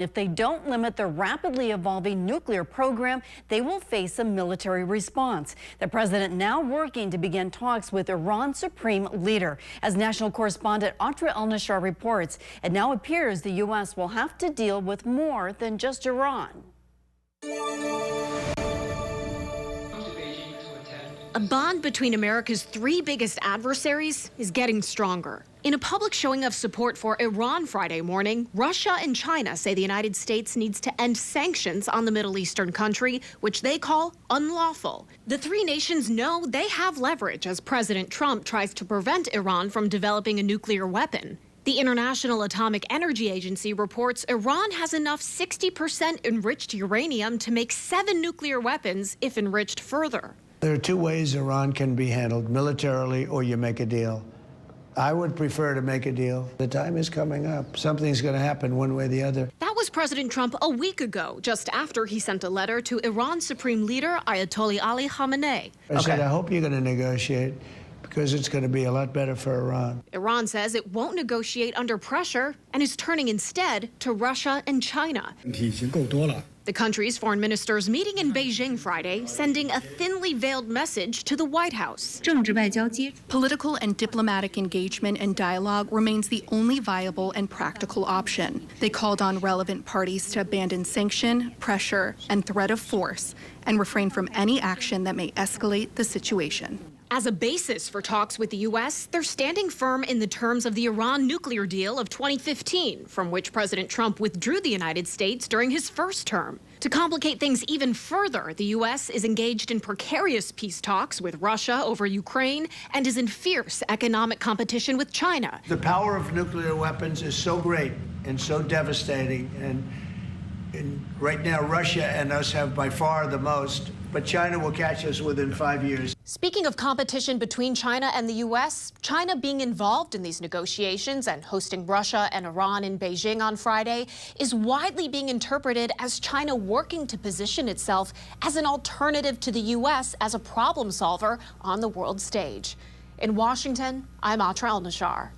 If they don't limit their rapidly evolving nuclear program, they will face a military response. The president now working to begin talks with Iran's supreme leader. As national correspondent Atra El-Nashar reports, it now appears the U.S. will have to deal with more than just Iran. A bond between America's three biggest adversaries is getting stronger. In a public showing of support for Iran Friday morning, Russia and China say the United States needs to end sanctions on the Middle Eastern country, which they call unlawful. The three nations know they have leverage as President Trump tries to prevent Iran from developing a nuclear weapon. The International Atomic Energy Agency reports Iran has enough 60% enriched uranium to make 7 nuclear weapons if enriched further. There are two ways Iran can be handled, militarily or you make a deal. I would prefer to make a deal. The time is coming up. Something's going to happen one way or the other. That was President Trump a week ago, just after he sent a letter to Iran's Supreme Leader, Ayatollah Ali Khamenei. I said, I hope you're going to negotiate, because it's going to be a lot better for Iran. Iran says it won't negotiate under pressure and is turning instead to Russia and China. The country's foreign ministers meeting in Beijing Friday, sending a thinly veiled message to the White House. Political and diplomatic engagement and dialogue remains the only viable and practical option. They called on relevant parties to abandon sanction, pressure, and threat of force, and refrain from any action that may escalate the situation. As a basis for talks with the U.S., they're standing firm in the terms of the Iran nuclear deal of 2015, from which President Trump withdrew the United States during his first term. To complicate things even further, the U.S. is engaged in precarious peace talks with Russia over Ukraine and is in fierce economic competition with China. The power of nuclear weapons is so great and so devastating, and right now Russia and us have by far the most, but China will catch us within 5 years. Speaking of competition between China and the U.S., China being involved in these negotiations and hosting Russia and Iran in Beijing on Friday is widely being interpreted as China working to position itself as an alternative to the U.S. as a problem solver on the world stage. In Washington, I'm Atra El-Nashar.